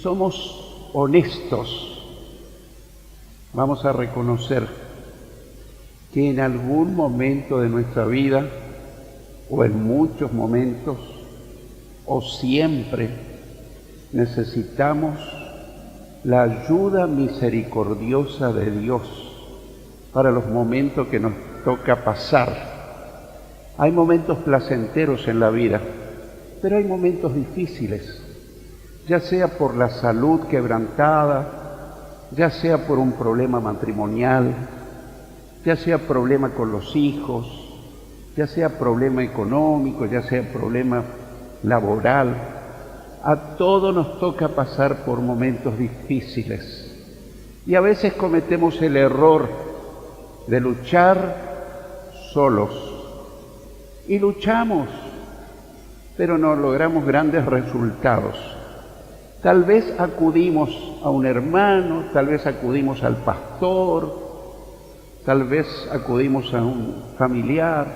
somos honestos, vamos a reconocer que en algún momento de nuestra vida, o en muchos momentos, o siempre, necesitamos la ayuda misericordiosa de Dios para los momentos que nos toca pasar. Hay momentos placenteros en la vida, pero hay momentos difíciles, ya sea por la salud quebrantada, ya sea por un problema matrimonial, ya sea problema con los hijos, ya sea problema económico, ya sea problema laboral. A todos nos toca pasar por momentos difíciles y a veces cometemos el error de luchar solos. Y luchamos, pero no logramos grandes resultados. Tal vez acudimos a un hermano, tal vez acudimos al pastor, tal vez acudimos a un familiar,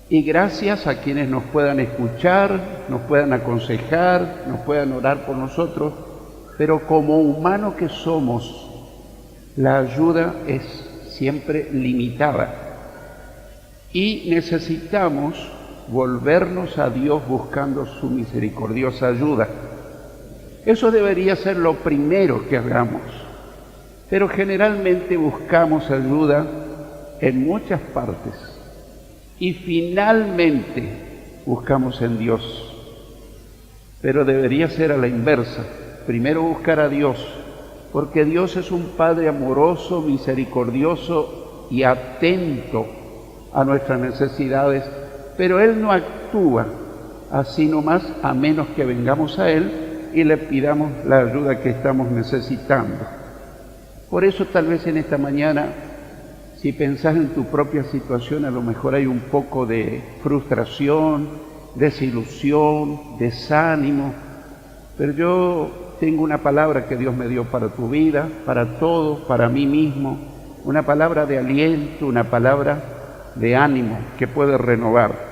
y gracias a quienes nos puedan escuchar, nos puedan aconsejar, nos puedan orar por nosotros, pero como humanos que somos, la ayuda es siempre limitada y necesitamos volvernos a Dios buscando su misericordiosa ayuda. Eso debería ser lo primero que hagamos, pero generalmente buscamos ayuda en muchas partes y finalmente buscamos en Dios. Pero debería ser a la inversa, primero buscar a Dios, porque Dios es un Padre amoroso, misericordioso y atento a nuestras necesidades, pero Él no actúa así nomás a menos que vengamos a Él y le pidamos la ayuda que estamos necesitando. Por eso tal vez en esta mañana, si pensás en tu propia situación, a lo mejor hay un poco de frustración, desilusión, desánimo, pero yo tengo una palabra que Dios me dio para tu vida, para todos, para mí mismo, una palabra de aliento, una palabra de ánimo que puede renovar.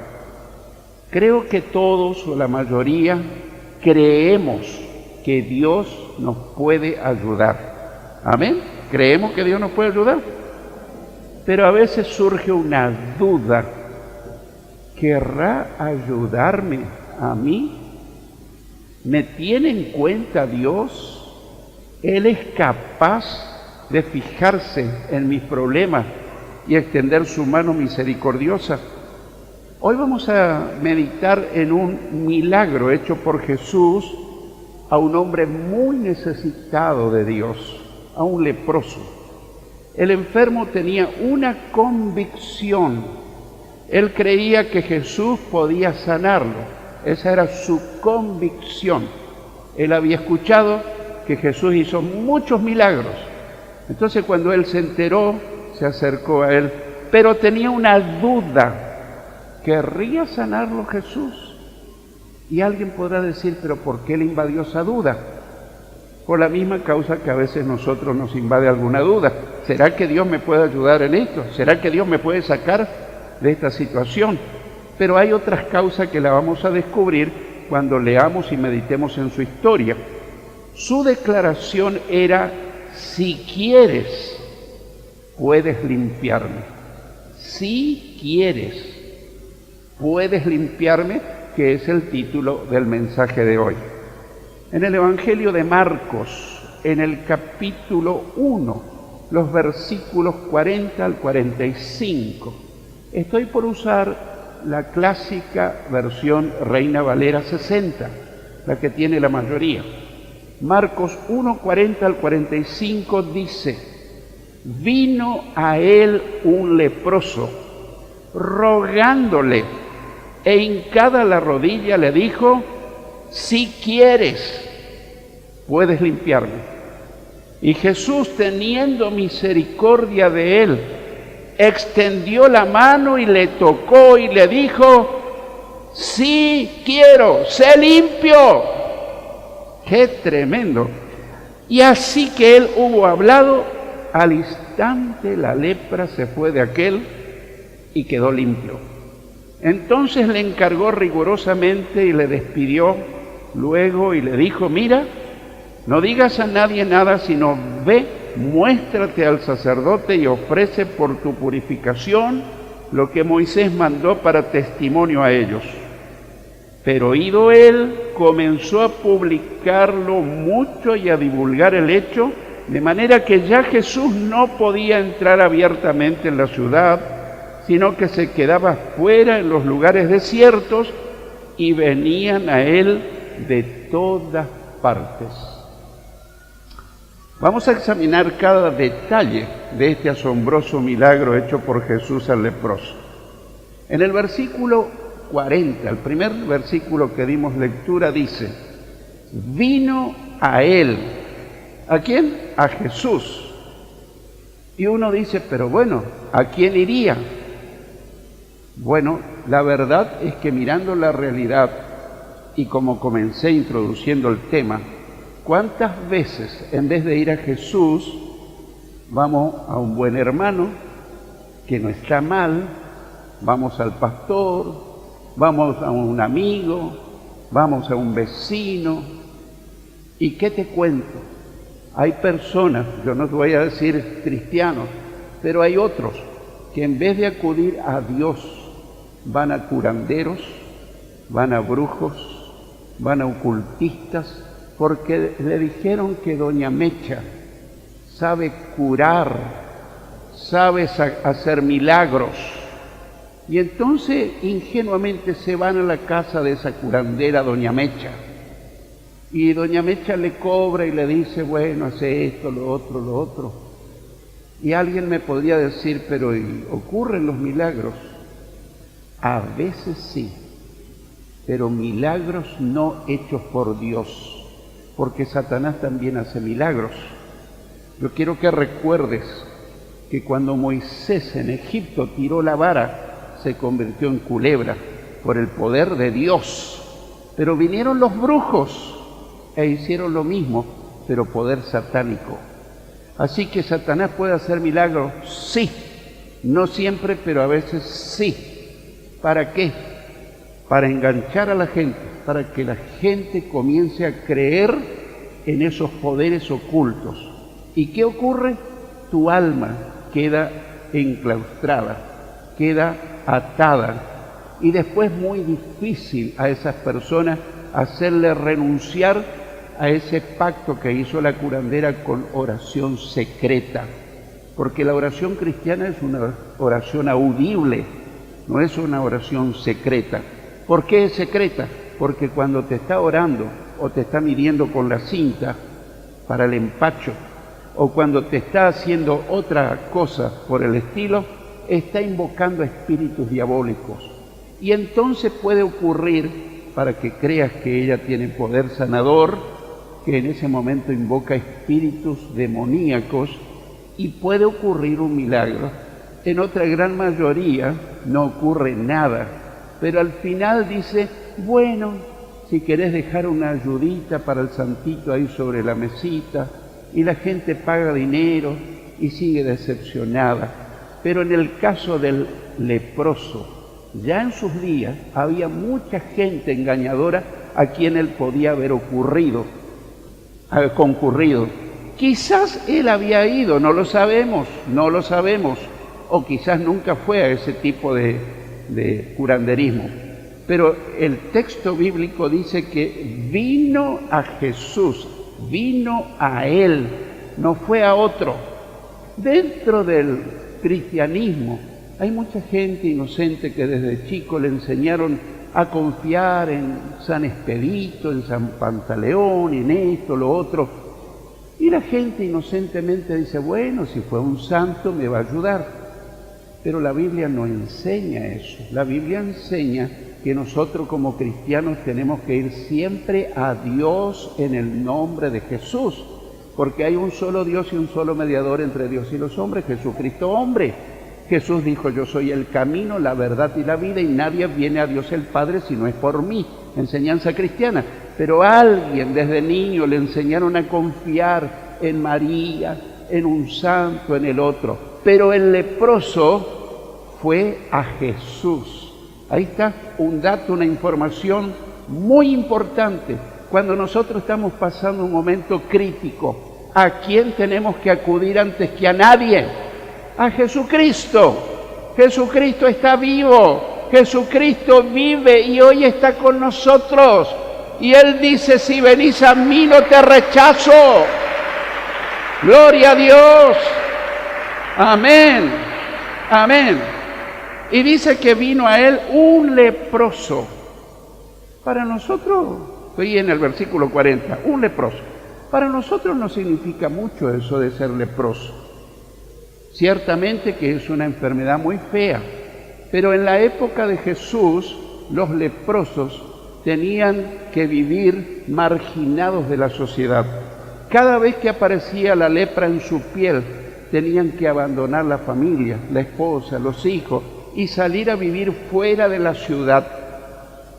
Creo que todos o la mayoría creemos que Dios nos puede ayudar. ¿Amén? Creemos que Dios nos puede ayudar. Pero a veces surge una duda. ¿Querrá ayudarme a mí? ¿Me tiene en cuenta Dios? ¿Él es capaz de fijarse en mis problemas y extender su mano misericordiosa? Hoy vamos a meditar en un milagro hecho por Jesús a un hombre muy necesitado de Dios, a un leproso. El enfermo tenía una convicción. Él creía que Jesús podía sanarlo. Esa era su convicción. Él había escuchado que Jesús hizo muchos milagros. Entonces cuando él se enteró, se acercó a él, pero tenía una duda. ¿Querría sanarlo Jesús? Y alguien podrá decir, pero ¿por qué le invadió esa duda? Por la misma causa que a veces nosotros nos invade alguna duda. ¿Será que Dios me puede ayudar en esto? ¿Será que Dios me puede sacar de esta situación? Pero hay otras causas que la vamos a descubrir cuando leamos y meditemos en su historia. Su declaración era, si quieres, puedes limpiarme. Si quieres, puedes limpiarme, que es el título del mensaje de hoy. En el Evangelio de Marcos, en el capítulo 1, los versículos 40 al 45, estoy por usar la clásica versión Reina Valera 60, la que tiene la mayoría. Marcos 1, 40 al 45 dice, vino a él un leproso, rogándole, e hincada la rodilla le dijo, si quieres, puedes limpiarme. Y Jesús, teniendo misericordia de él, extendió la mano y le tocó y le dijo, sí quiero, sé limpio. ¡Qué tremendo! Y así que él hubo hablado, al instante la lepra se fue de aquel y quedó limpio. Entonces le encargó rigurosamente y le despidió luego y le dijo, mira, No digas a nadie nada, sino ve, muéstrate al sacerdote y ofrece por tu purificación lo que Moisés mandó para testimonio a ellos. Pero oído él, comenzó a publicarlo mucho y a divulgar el hecho, de manera que ya Jesús no podía entrar abiertamente en la ciudad, sino que se quedaba fuera en los lugares desiertos y venían a él de todas partes. Vamos a examinar cada detalle de este asombroso milagro hecho por Jesús al leproso. En el versículo 40, el primer versículo que dimos lectura dice, vino a él. ¿A quién? A Jesús. Y uno dice, pero bueno, ¿a quién iría? Bueno, la verdad es que mirando la realidad, y como comencé introduciendo el tema, ¿cuántas veces en vez de ir a Jesús vamos a un buen hermano que no está mal, vamos al pastor, vamos a un amigo, vamos a un vecino? ¿Y qué te cuento? Hay personas, yo no te voy a decir cristianos, pero hay otros que en vez de acudir a Dios van a curanderos, van a brujos, van a ocultistas, porque le dijeron que doña Mecha sabe curar, sabe hacer milagros. Y entonces ingenuamente se van a la casa de esa curandera, doña Mecha. Y doña Mecha le cobra y le dice, bueno, hace esto, lo otro, lo otro. Y alguien me podría decir, pero ¿y ocurren los milagros? A veces sí, pero milagros no hechos por Dios, porque Satanás también hace milagros. Yo quiero que recuerdes que cuando Moisés en Egipto tiró la vara, se convirtió en culebra por el poder de Dios. Pero vinieron los brujos e hicieron lo mismo, pero poder satánico. Así que Satanás puede hacer milagros, sí, no siempre, pero a veces sí. ¿Para qué? Para enganchar a la gente, para que la gente comience a creer en esos poderes ocultos. ¿Y qué ocurre? Tu alma queda enclaustrada, queda atada, y después muy difícil a esas personas hacerle renunciar a ese pacto que hizo la curandera con oración secreta, porque la oración cristiana es una oración audible, no es una oración secreta. ¿Por qué es secreta? Porque cuando te está orando o te está midiendo con la cinta para el empacho, o cuando te está haciendo otra cosa por el estilo, está invocando a espíritus diabólicos. Y entonces puede ocurrir, para que creas que ella tiene poder sanador, que en ese momento invoca espíritus demoníacos y puede ocurrir un milagro. En otra gran mayoría no ocurre nada, pero al final dice, bueno, si querés dejar una ayudita para el santito ahí sobre la mesita, y la gente paga dinero y sigue decepcionada. Pero en el caso del leproso, ya en sus días había mucha gente engañadora a quien él podía haber concurrido. Quizás él había ido, no lo sabemos, o quizás nunca fue a ese tipo de curanderismo. Pero el texto bíblico dice que vino a Jesús, vino a él, no fue a otro. Dentro del cristianismo hay mucha gente inocente que desde chico le enseñaron a confiar en San Expedito, en San Pantaleón, en esto, lo otro. Y la gente inocentemente dice, bueno, si fue un santo me va a ayudar. Pero la Biblia no enseña eso. La Biblia enseña que nosotros como cristianos tenemos que ir siempre a Dios en el nombre de Jesús, porque hay un solo Dios y un solo mediador entre Dios y los hombres, Jesucristo hombre. Jesús dijo, yo soy el camino, la verdad y la vida, y nadie viene a Dios el Padre si no es por mí. Enseñanza cristiana. Pero a alguien desde niño le enseñaron a confiar en María, en un santo, en el otro. Pero el leproso fue a Jesús. Ahí está un dato, una información muy importante. cuando nosotros estamos pasando un momento crítico, ¿a quién tenemos que acudir antes que a nadie? A Jesucristo. Jesucristo está vivo, Jesucristo vive y hoy está con nosotros. Y Él dice, si venís a mí no te rechazo. Gloria a Dios. Amén. Amén. Y dice que vino a Él un leproso. Para nosotros, estoy en el versículo 40, un leproso. Para nosotros no significa mucho eso de ser leproso. Ciertamente que es una enfermedad muy fea, pero en la época de Jesús, los leprosos tenían que vivir marginados de la sociedad. Cada vez que aparecía la lepra en su piel, tenían que abandonar la familia, la esposa, los hijos, y salir a vivir fuera de la ciudad.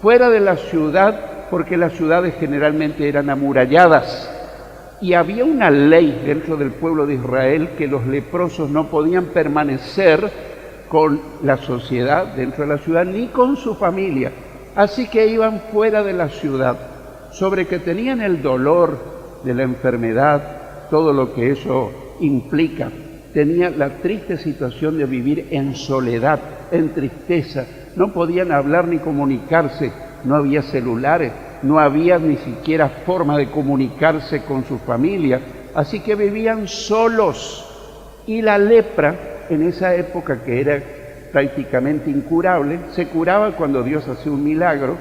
Fuera de la ciudad, porque las ciudades generalmente eran amuralladas. Y había una ley dentro del pueblo de Israel que los leprosos no podían permanecer con la sociedad dentro de la ciudad ni con su familia. Así que iban fuera de la ciudad, sobre que tenían el dolor de la enfermedad, todo lo que eso implica. Tenía la triste situación de vivir en soledad, en tristeza. No podían hablar ni comunicarse, no había celulares, no había ni siquiera forma de comunicarse con su familia. Así que vivían solos. Y la lepra, en esa época que era prácticamente incurable, se curaba cuando Dios hacía un milagro.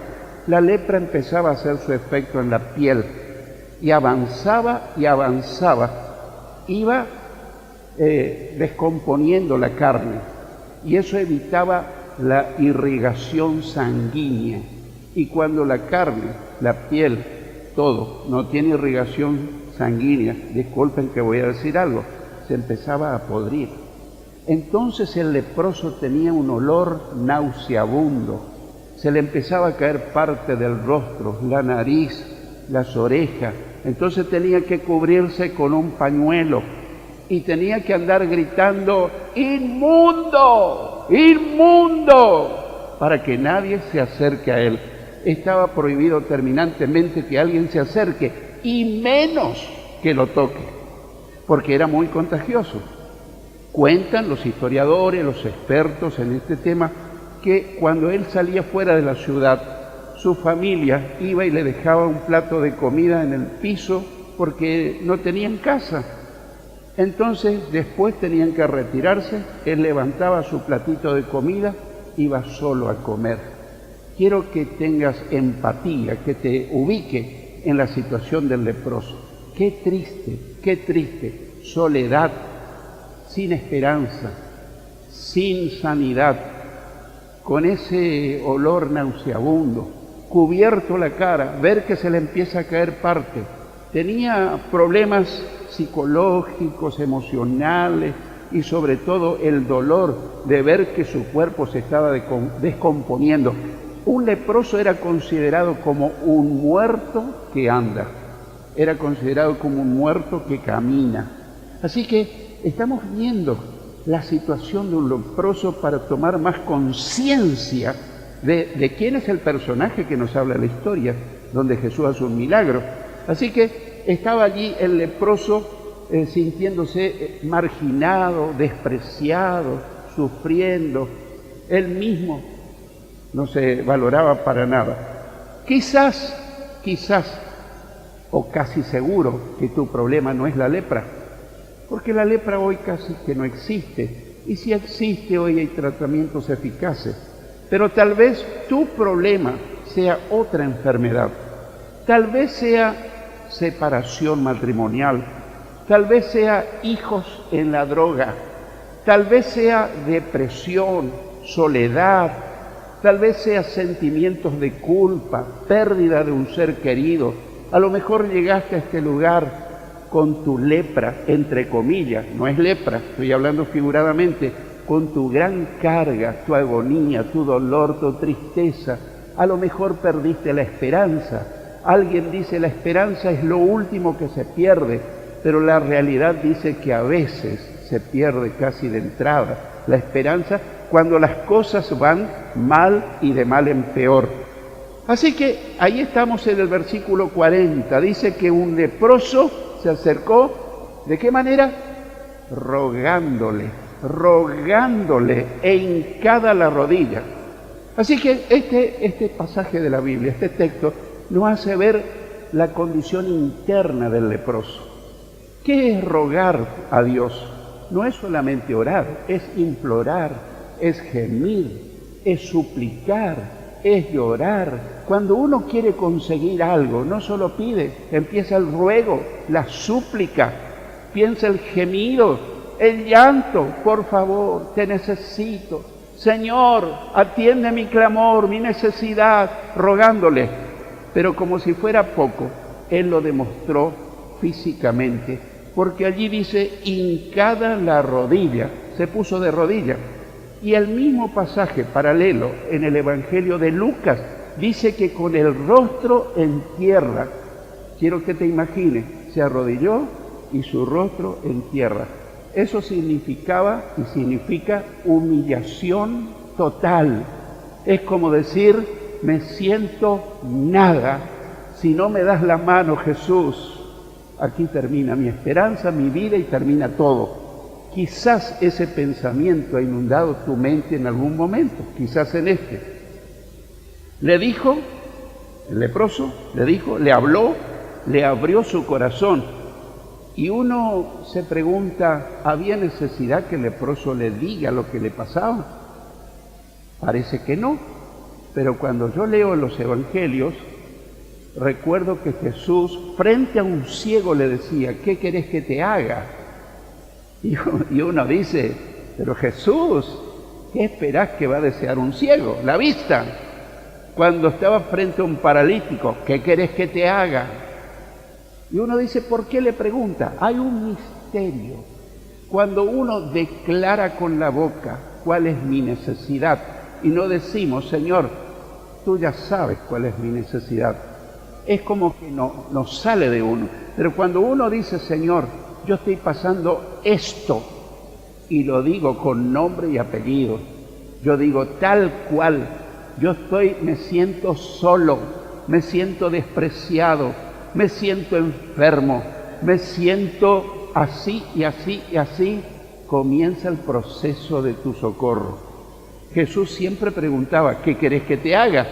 La lepra empezaba a hacer su efecto en la piel y avanzaba, iba descomponiendo la carne, y eso evitaba la irrigación sanguínea. Y cuando la carne, la piel, todo no tiene irrigación sanguínea, disculpen que voy a decir algo, se empezaba a podrir. Entonces el leproso tenía un olor nauseabundo, se le empezaba a caer parte del rostro, la nariz, las orejas. Entonces tenía que cubrirse con un pañuelo y tenía que andar gritando, ¡inmundo! ¡Inmundo! Para que nadie se acerque a él. Estaba prohibido terminantemente que alguien se acerque, y menos que lo toque, porque era muy contagioso. Cuentan los historiadores, los expertos en este tema, que cuando él salía fuera de la ciudad, su familia iba y le dejaba un plato de comida en el piso porque no tenían casa. Entonces, después tenían que retirarse, él levantaba su platito de comida, iba solo a comer. Quiero que tengas empatía, que te ubique en la situación del leproso. Qué triste, soledad, sin esperanza, sin sanidad, con ese olor nauseabundo, cubierto la cara, ver que se le empieza a caer parte. Tenía problemas psicológicos, emocionales y sobre todo el dolor de ver que su cuerpo se estaba descomponiendo. Un leproso era considerado como un muerto que anda, era considerado como un muerto que camina. Así que estamos viendo la situación de un leproso para tomar más conciencia de quién es el personaje que nos habla la historia, donde Jesús hace un milagro. Así que estaba allí el leproso sintiéndose marginado, despreciado, sufriendo. Él mismo no se valoraba para nada. Quizás, o casi seguro que tu problema no es la lepra, porque la lepra hoy casi que no existe, y si existe hoy hay tratamientos eficaces, pero tal vez tu problema sea otra enfermedad, tal vez sea separación matrimonial, tal vez sea hijos en la droga, tal vez sea depresión, soledad, tal vez sea sentimientos de culpa, pérdida de un ser querido. A lo mejor llegaste a este lugar con tu lepra, entre comillas, no es lepra, estoy hablando figuradamente, con tu gran carga, tu agonía, tu dolor, tu tristeza. A lo mejor perdiste la esperanza. Alguien dice la esperanza es lo último que se pierde, pero la realidad dice que a veces se pierde casi de entrada la esperanza cuando las cosas van mal y de mal en peor. Así que ahí estamos en el versículo 40. Dice que un leproso se acercó, ¿de qué manera? Rogándole, e hincada la rodilla. Así que este pasaje de la Biblia, este texto, nos hace ver la condición interna del leproso. ¿Qué es rogar a Dios? No es solamente orar, es implorar, es gemir, es suplicar, es llorar. Cuando uno quiere conseguir algo, no solo pide, empieza el ruego, la súplica, piensa el gemido, el llanto. Por favor, te necesito. Señor, atiende mi clamor, mi necesidad, rogándole. Pero como si fuera poco, Él lo demostró físicamente, porque allí dice, hincada la rodilla, se puso de rodilla. Y el mismo pasaje paralelo en el Evangelio de Lucas dice que con el rostro en tierra, quiero que te imagines, se arrodilló y su rostro en tierra. Eso significaba y significa humillación total. Es como decir, me siento nada, si no me das la mano, Jesús. Aquí termina mi esperanza, mi vida y termina todo. Quizás ese pensamiento ha inundado tu mente en algún momento, quizás en este. Le dijo, el leproso, le habló, le abrió su corazón. Y uno se pregunta, ¿había necesidad que el leproso le diga lo que le pasaba? Parece que no, pero cuando yo leo los evangelios, recuerdo que Jesús frente a un ciego le decía, ¿qué querés que te haga? Y uno dice, pero Jesús, ¿qué esperás que va a desear un ciego? La vista. Cuando estaba frente a un paralítico, ¿qué querés que te haga? Y uno dice, ¿por qué le pregunta? Hay un misterio. Cuando uno declara con la boca cuál es mi necesidad y no decimos, Señor, tú ya sabes cuál es mi necesidad, es como que no sale de uno. Pero cuando uno dice, Señor, yo estoy pasando esto, y lo digo con nombre y apellido, yo digo tal cual, me siento solo, me siento despreciado, me siento enfermo, me siento así y así y así, comienza el proceso de tu socorro. Jesús siempre preguntaba, ¿qué querés que te haga?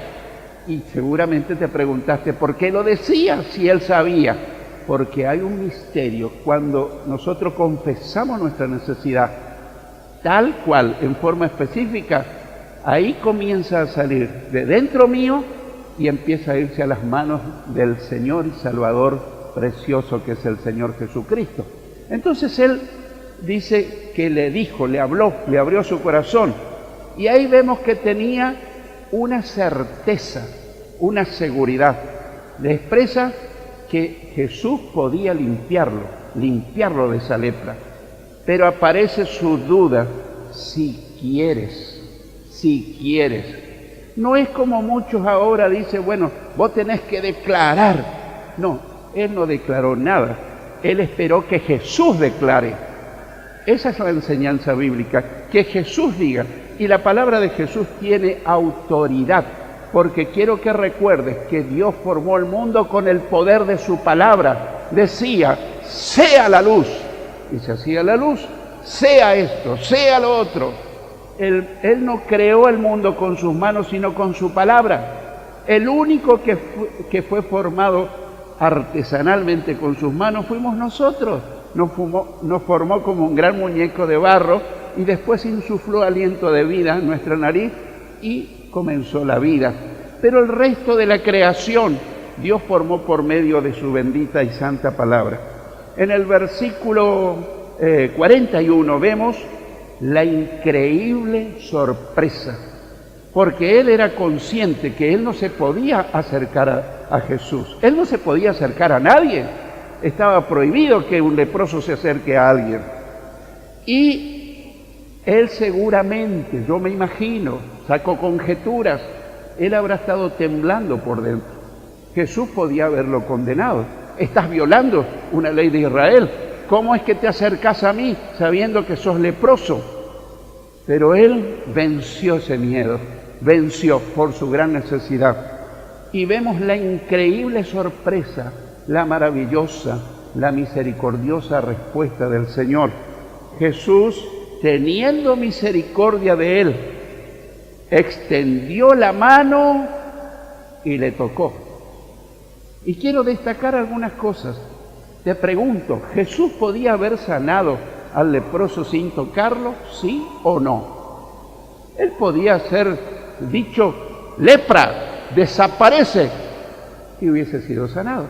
Y seguramente te preguntaste, ¿por qué lo decía si Él sabía? Porque hay un misterio. Cuando nosotros confesamos nuestra necesidad, tal cual, en forma específica, ahí comienza a salir de dentro mío y empieza a irse a las manos del Señor y Salvador precioso que es el Señor Jesucristo. Entonces Él dice que le habló, le abrió su corazón. Y ahí vemos que tenía una certeza, una seguridad. Le expresa que Jesús podía limpiarlo de esa lepra. Pero aparece su duda, si quieres. No es como muchos ahora dicen, bueno, vos tenés que declarar. No, Él no declaró nada. Él esperó que Jesús declare. Esa es la enseñanza bíblica, que Jesús diga. Y la palabra de Jesús tiene autoridad, porque quiero que recuerdes que Dios formó el mundo con el poder de su palabra. Decía, sea la luz, y se hacía la luz, sea esto, sea lo otro. Él no creó el mundo con sus manos, sino con su palabra. El único que fue formado artesanalmente con sus manos fuimos nosotros. Nos formó como un gran muñeco de barro y después insufló aliento de vida en nuestra nariz y comenzó la vida. Pero el resto de la creación Dios formó por medio de su bendita y santa palabra. En el versículo 41 vemos la increíble sorpresa, porque él era consciente que él no se podía acercar a Jesús. Él no se podía acercar a nadie. Estaba prohibido que un leproso se acerque a alguien. Y él seguramente, yo me imagino, saco conjeturas, él habrá estado temblando por dentro. Jesús podía haberlo condenado. Estás violando una ley de Israel. ¿Cómo es que te acercas a mí sabiendo que sos leproso? Pero él venció ese miedo, venció por su gran necesidad. y vemos la increíble sorpresa, la maravillosa, la misericordiosa respuesta del Señor. Jesús, teniendo misericordia de él, extendió la mano y le tocó. Y quiero destacar algunas cosas. Te pregunto, ¿Jesús podía haber sanado al leproso sin tocarlo? ¿Sí o no? Él podía haber dicho, lepra, desaparece, y hubiese sido sanado.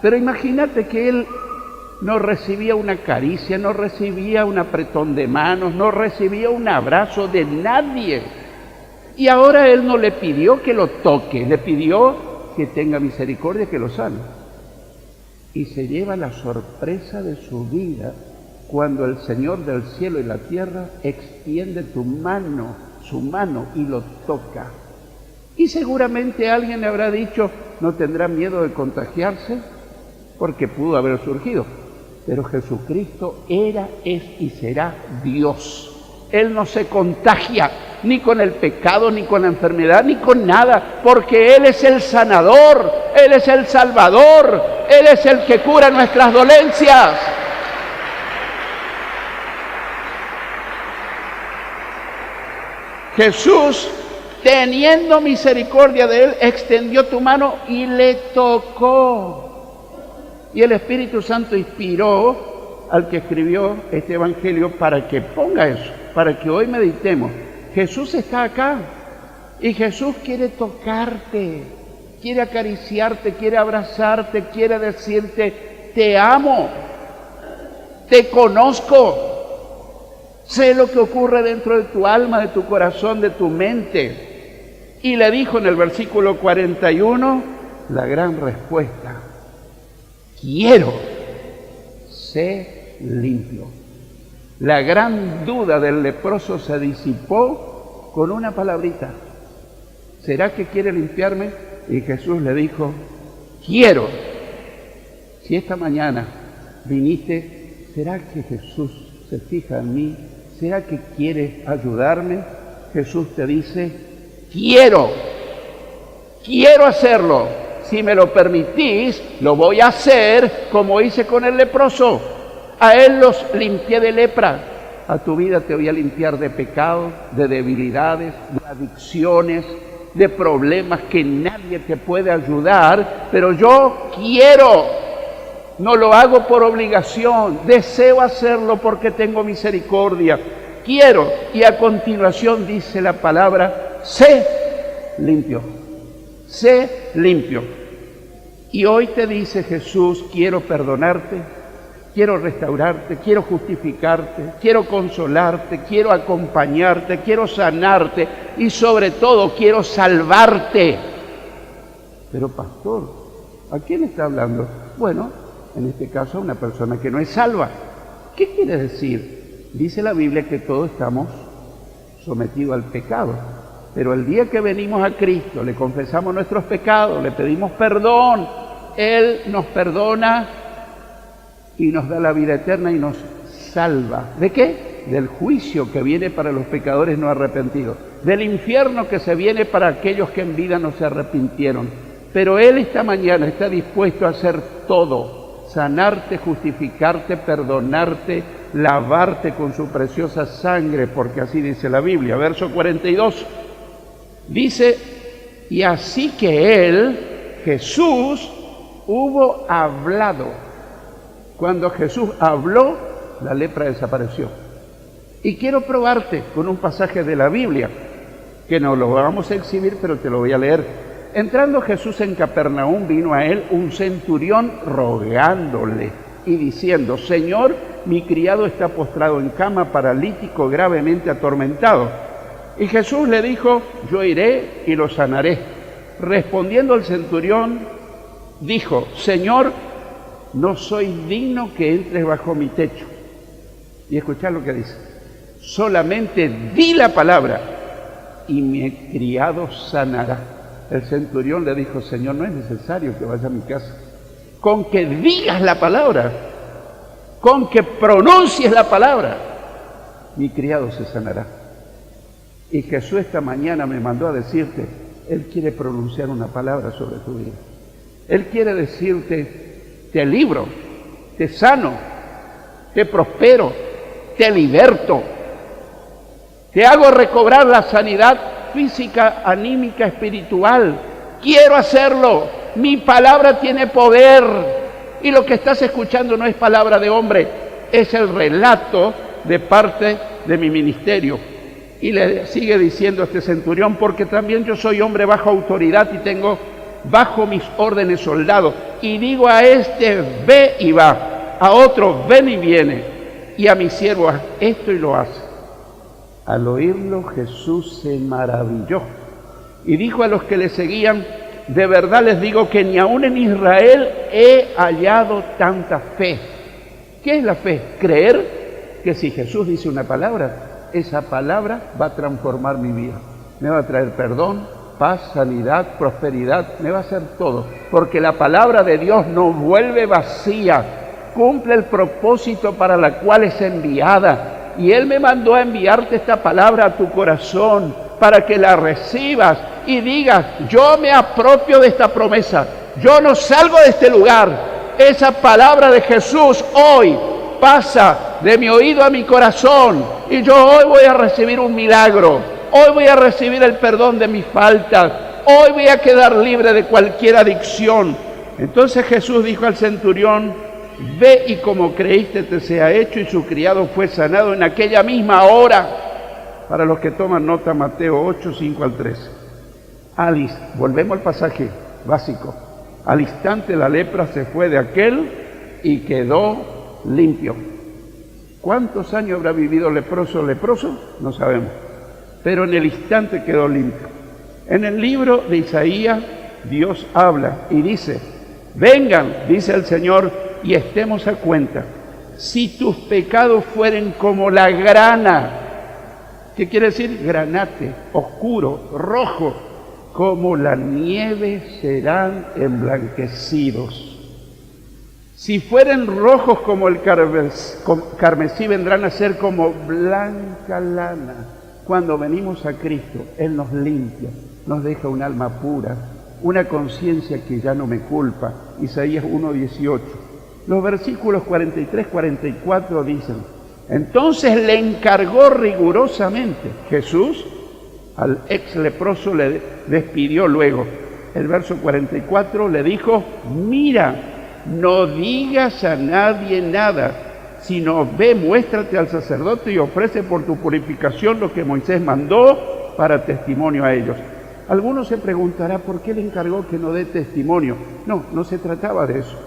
Pero imagínate que él no recibía una caricia, no recibía un apretón de manos, no recibía un abrazo de nadie. Y ahora él no le pidió que lo toque, le pidió que tenga misericordia, que lo sane. Y se lleva la sorpresa de su vida cuando el Señor del cielo y la tierra extiende su mano y lo toca. Y seguramente alguien le habrá dicho, ¿no tendrá miedo de contagiarse? Porque pudo haber surgido. Pero Jesucristo era, es y será Dios. Él no se contagia ni con el pecado, ni con la enfermedad, ni con nada, porque Él es el sanador, Él es el salvador, Él es el que cura nuestras dolencias. Jesús, teniendo misericordia de él, extendió tu mano y le tocó. Y el Espíritu Santo inspiró al que escribió este evangelio para que ponga eso, para que hoy meditemos. Jesús está acá y Jesús quiere tocarte, quiere acariciarte, quiere abrazarte, quiere decirte, te amo, te conozco. Sé lo que ocurre dentro de tu alma, de tu corazón, de tu mente. Y le dijo en el versículo 41 la gran respuesta: quiero, sé limpio. La gran duda del leproso se disipó con una palabrita: ¿será que quiere limpiarme? Y Jesús le dijo: quiero. Si esta mañana viniste, ¿será que Jesús se fija en mí? ¿Será que quiere ayudarme? Jesús te dice, quiero hacerlo. Si me lo permitís, lo voy a hacer como hice con el leproso. A él los limpié de lepra. A tu vida te voy a limpiar de pecado, de debilidades, de adicciones, de problemas que nadie te puede ayudar, pero yo quiero. No lo hago por obligación, deseo hacerlo porque tengo misericordia. Quiero. Y a continuación dice la palabra, sé limpio. Sé limpio. Y hoy te dice Jesús, quiero perdonarte, quiero restaurarte, quiero justificarte, quiero consolarte, quiero acompañarte, quiero sanarte y sobre todo quiero salvarte. Pero pastor, ¿a quién está hablando? Bueno, en este caso, una persona que no es salva. ¿Qué quiere decir? Dice la Biblia que todos estamos sometidos al pecado. Pero el día que venimos a Cristo, le confesamos nuestros pecados, le pedimos perdón, Él nos perdona y nos da la vida eterna y nos salva. ¿De qué? Del juicio que viene para los pecadores no arrepentidos. Del infierno que se viene para aquellos que en vida no se arrepintieron. Pero Él esta mañana está dispuesto a hacer todo. Sanarte, justificarte, perdonarte, lavarte con su preciosa sangre, porque así dice la Biblia. Verso 42, dice, y así que él, Jesús, hubo hablado. Cuando Jesús habló, la lepra desapareció. Y quiero probarte con un pasaje de la Biblia, que no lo vamos a exhibir, pero te lo voy a leer. Entrando Jesús en Capernaum, vino a él un centurión rogándole y diciendo, Señor, mi criado está postrado en cama, paralítico, gravemente atormentado. Y Jesús le dijo, yo iré y lo sanaré. Respondiendo el centurión, dijo, Señor, no soy digno que entres bajo mi techo. Y escuchad lo que dice, solamente di la palabra y mi criado sanará. El centurión le dijo, Señor, no es necesario que vaya a mi casa. Con que digas la palabra, con que pronuncies la palabra, mi criado se sanará. Y Jesús esta mañana me mandó a decirte, Él quiere pronunciar una palabra sobre tu vida. Él quiere decirte, te libro, te sano, te prospero, te liberto, te hago recobrar la sanidad física, anímica, espiritual. Quiero hacerlo. Mi palabra tiene poder. Y lo que estás escuchando no es palabra de hombre, es el relato de parte de mi ministerio. Y le sigue diciendo a este centurión, porque también yo soy hombre bajo autoridad y tengo bajo mis órdenes soldados. Y digo a este, ve y va, a otro, ven y viene, y a mi siervo, haz esto y lo hace. Al oírlo, Jesús se maravilló y dijo a los que le seguían, de verdad les digo que ni aún en Israel he hallado tanta fe. ¿Qué es la fe? Creer que si Jesús dice una palabra, esa palabra va a transformar mi vida. Me va a traer perdón, paz, sanidad, prosperidad, me va a hacer todo. Porque la palabra de Dios no vuelve vacía, cumple el propósito para la cual es enviada. Y Él me mandó a enviarte esta palabra a tu corazón para que la recibas y digas, yo me apropio de esta promesa, yo no salgo de este lugar. Esa palabra de Jesús hoy pasa de mi oído a mi corazón y yo hoy voy a recibir un milagro, hoy voy a recibir el perdón de mis faltas, hoy voy a quedar libre de cualquier adicción. Entonces Jesús dijo al centurión, ve y como creíste te sea hecho, y su criado fue sanado en aquella misma hora. Para los que toman nota, Mateo 8, 5 al 13. Volvemos al pasaje básico. Al instante la lepra se fue de aquel y quedó limpio. ¿Cuántos años habrá vivido leproso? No sabemos. Pero en el instante quedó limpio. En el libro de Isaías, Dios habla y dice, vengan, dice el Señor, y estemos a cuenta. Si tus pecados fueren como la grana, ¿qué quiere decir? Granate, oscuro, rojo, como la nieve serán emblanquecidos. Si fueren rojos como el carmesí, vendrán a ser como blanca lana. Cuando venimos a Cristo, Él nos limpia, nos deja un alma pura, una conciencia que ya no me culpa. Isaías 1:18. Los versículos 43, 44 dicen, entonces le encargó rigurosamente. Jesús al ex leproso le despidió luego. El verso 44 le dijo, mira, no digas a nadie nada, sino ve, muéstrate al sacerdote y ofrece por tu purificación lo que Moisés mandó para testimonio a ellos. Algunos se preguntará, ¿por qué le encargó que no dé testimonio? No se trataba de eso.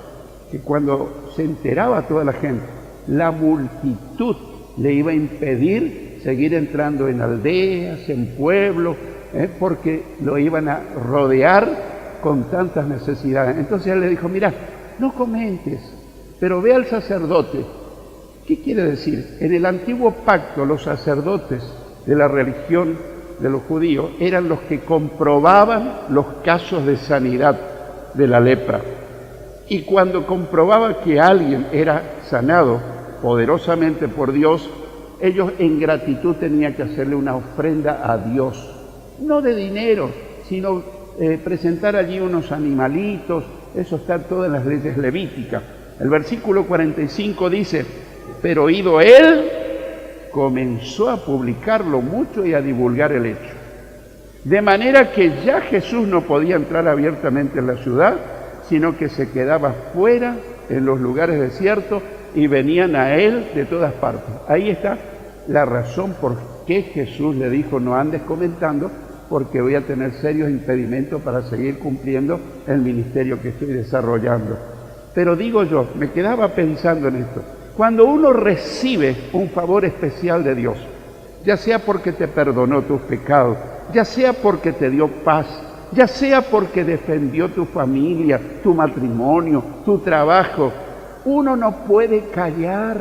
Que cuando se enteraba toda la gente, la multitud le iba a impedir seguir entrando en aldeas, en pueblos, porque lo iban a rodear con tantas necesidades. Entonces él le dijo, mira, no comentes, pero ve al sacerdote. ¿Qué quiere decir? En el antiguo pacto, los sacerdotes de la religión de los judíos eran los que comprobaban los casos de sanidad de la lepra. Y cuando comprobaba que alguien era sanado poderosamente por Dios, ellos en gratitud tenían que hacerle una ofrenda a Dios, no de dinero, sino presentar allí unos animalitos. Eso está todo en las leyes levíticas. El versículo 45 dice, pero oído él, comenzó a publicarlo mucho y a divulgar el hecho. De manera que ya Jesús no podía entrar abiertamente en la ciudad, sino que se quedaba fuera en los lugares desiertos y venían a él de todas partes. Ahí está la razón por qué Jesús le dijo, no andes comentando, porque voy a tener serios impedimentos para seguir cumpliendo el ministerio que estoy desarrollando. Pero digo yo, me quedaba pensando en esto, cuando uno recibe un favor especial de Dios, ya sea porque te perdonó tus pecados, ya sea porque te dio paz, ya sea porque defendió tu familia, tu matrimonio, tu trabajo, uno no puede callar.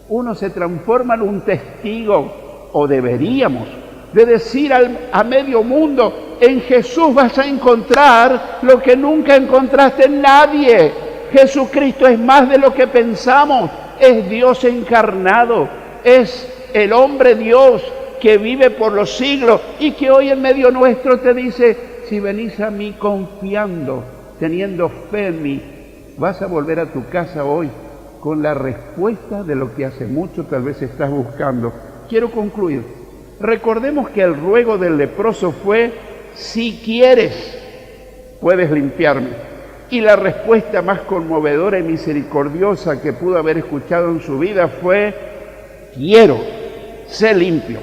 Uno se transforma en un testigo, o deberíamos, de decir a medio mundo, en Jesús vas a encontrar lo que nunca encontraste en nadie. Jesucristo es más de lo que pensamos, es Dios encarnado, es el hombre Dios, que vive por los siglos y que hoy en medio nuestro te dice, si venís a mí confiando, teniendo fe en mí, vas a volver a tu casa hoy con la respuesta de lo que hace mucho tal vez estás buscando. Quiero concluir. Recordemos que el ruego del leproso fue, si quieres, puedes limpiarme. Y la respuesta más conmovedora y misericordiosa que pudo haber escuchado en su vida fue, quiero, sé limpio.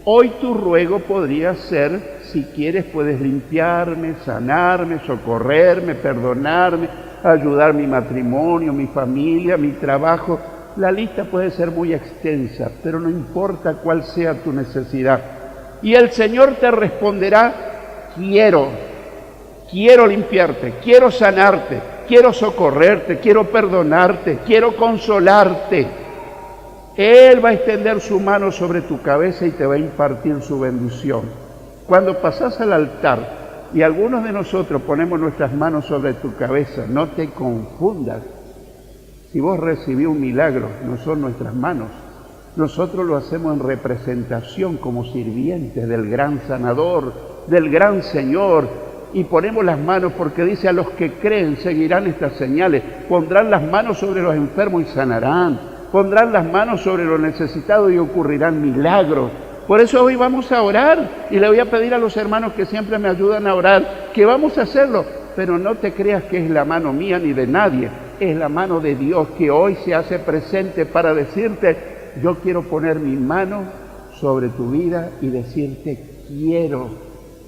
Hoy tu ruego podría ser, si quieres puedes limpiarme, sanarme, socorrerme, perdonarme, ayudar mi matrimonio, mi familia, mi trabajo. La lista puede ser muy extensa, pero no importa cuál sea tu necesidad. Y el Señor te responderá, quiero limpiarte, quiero sanarte, quiero socorrerte, quiero perdonarte, quiero consolarte. Él va a extender su mano sobre tu cabeza y te va a impartir su bendición. Cuando pasás al altar y algunos de nosotros ponemos nuestras manos sobre tu cabeza, no te confundas. Si vos recibís un milagro, no son nuestras manos. Nosotros lo hacemos en representación como sirvientes del gran sanador, del gran Señor. Y ponemos las manos porque dice, a los que creen seguirán estas señales. Pondrán las manos sobre los enfermos y sanarán. Pondrán las manos sobre los necesitados y ocurrirán milagros. Por eso hoy vamos a orar y le voy a pedir a los hermanos que siempre me ayudan a orar, que vamos a hacerlo. Pero no te creas que es la mano mía ni de nadie. Es la mano de Dios que hoy se hace presente para decirte, yo quiero poner mi mano sobre tu vida y decirte, quiero,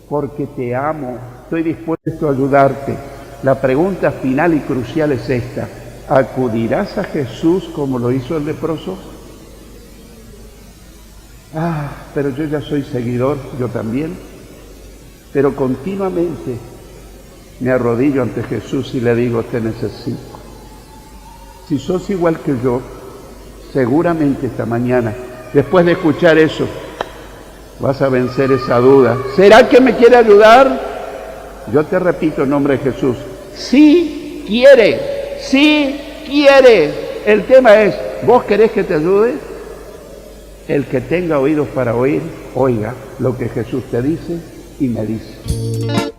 porque te amo, estoy dispuesto a ayudarte. La pregunta final y crucial es esta, ¿acudirás a Jesús como lo hizo el leproso? Pero yo ya soy seguidor, yo también, pero continuamente me arrodillo ante Jesús y le digo, te necesito. Si sos igual que yo, seguramente esta mañana, después de escuchar eso, vas a vencer esa duda. ¿Será que me quiere ayudar? Yo te repito en nombre de Jesús, sí quiere, sí quiere. El tema es, ¿vos querés que te ayude? El que tenga oídos para oír, oiga lo que Jesús te dice y me dice.